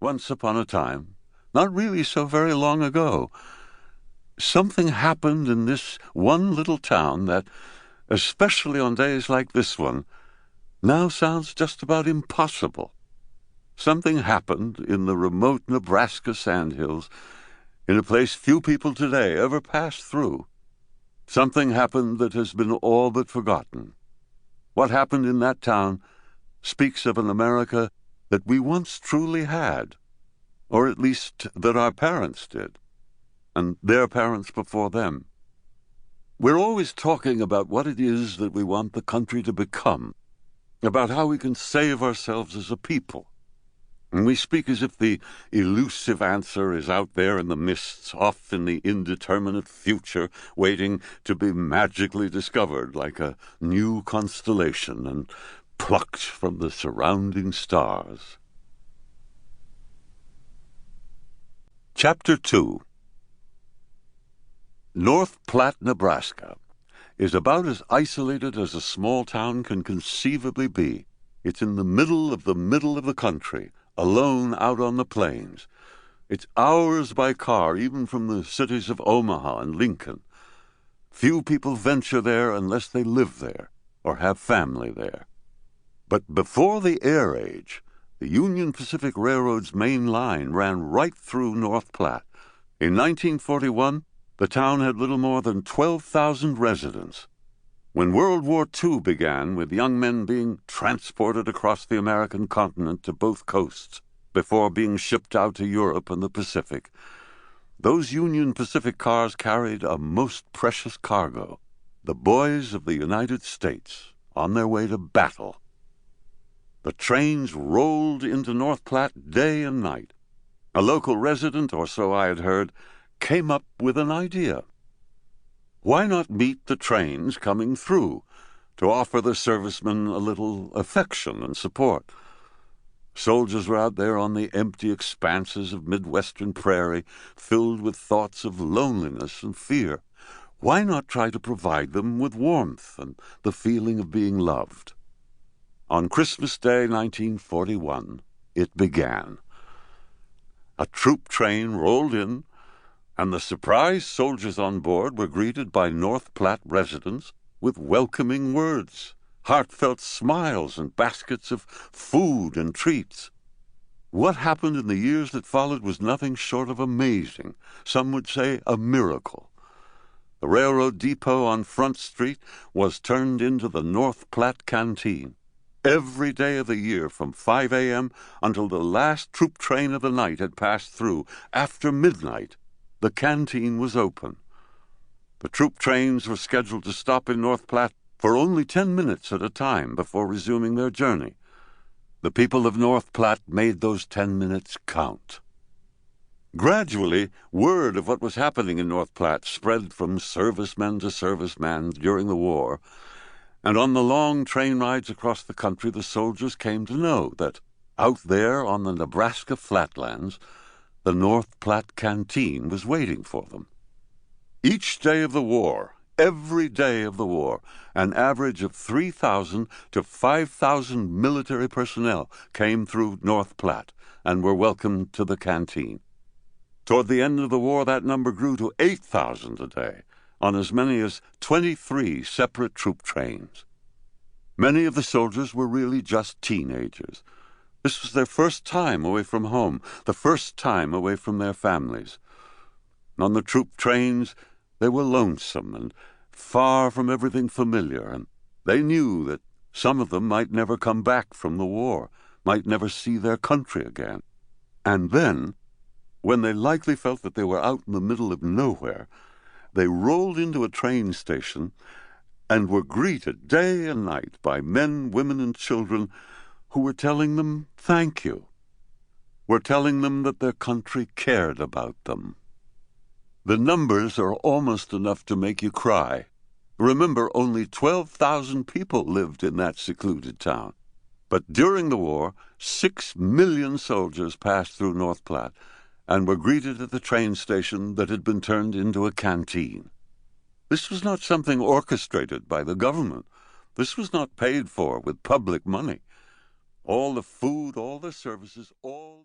Once upon a time, not really so very long ago, something happened in this one little town that, especially on days like this one, now sounds just about impossible. Something happened in the remote Nebraska sandhills, in a place few people today ever pass through. Something happened that has been all but forgotten. What happened in that town speaks of an America that we once truly had, or at least that our parents did, and their parents before them. We're always talking about what it is that we want the country to become, about how we can save ourselves as a people. And we speak as if the elusive answer is out there in the mists, off in the indeterminate future, waiting to be magically discovered like a new constellation and plucked from the surrounding stars. Chapter 2. North Platte, Nebraska, is about as isolated as a small town can conceivably be. It's in the middle of the country, alone out on the plains. It's hours by car, even from the cities of Omaha and Lincoln. Few people venture there unless they live there or have family there. But before the air age, the Union Pacific Railroad's main line ran right through North Platte. In 1941, the town had little more than 12,000 residents. When World War II began, with young men being transported across the American continent to both coasts before being shipped out to Europe and the Pacific, those Union Pacific cars carried a most precious cargo, the boys of the United States on their way to battle. The trains rolled into North Platte day and night. A local resident, or so I had heard, came up with an idea. Why not meet the trains coming through to offer the servicemen a little affection and support? Soldiers were out there on the empty expanses of Midwestern prairie, filled with thoughts of loneliness and fear. Why not try to provide them with warmth and the feeling of being loved? On Christmas Day, 1941, it began. A troop train rolled in, and the surprised soldiers on board were greeted by North Platte residents with welcoming words, heartfelt smiles, and baskets of food and treats. What happened in the years that followed was nothing short of amazing, some would say a miracle. The railroad depot on Front Street was turned into the North Platte Canteen. Every day of the year from 5 a.m. until the last troop train of the night had passed through, after midnight, the canteen was open. The troop trains were scheduled to stop in North Platte for only 10 minutes at a time before resuming their journey. The people of North Platte made those 10 minutes count. Gradually, word of what was happening in North Platte spread from serviceman to serviceman during the war, and on the long train rides across the country the soldiers came to know that out there on the Nebraska flatlands, the North Platte Canteen was waiting for them. Each day of the war, every day of the war, an average of 3,000 to 5,000 military personnel came through North Platte and were welcomed to the canteen. Toward the end of the war, that number grew to 8,000 a day, on as many as 23 separate troop trains. Many of the soldiers were really just teenagers. This was their first time away from home, the first time away from their families. On the troop trains, they were lonesome and far from everything familiar, and they knew that some of them might never come back from the war, might never see their country again. And then, when they likely felt that they were out in the middle of nowhere, they rolled into a train station and were greeted day and night by men, women, and children who were telling them thank you, were telling them that their country cared about them. The numbers are almost enough to make you cry. Remember, only 12,000 people lived in that secluded town. But during the war, 6 million soldiers passed through North Platte and were greeted at the train station that had been turned into a canteen. This was not something orchestrated by the government. This was not paid for with public money. All the food, all the services, all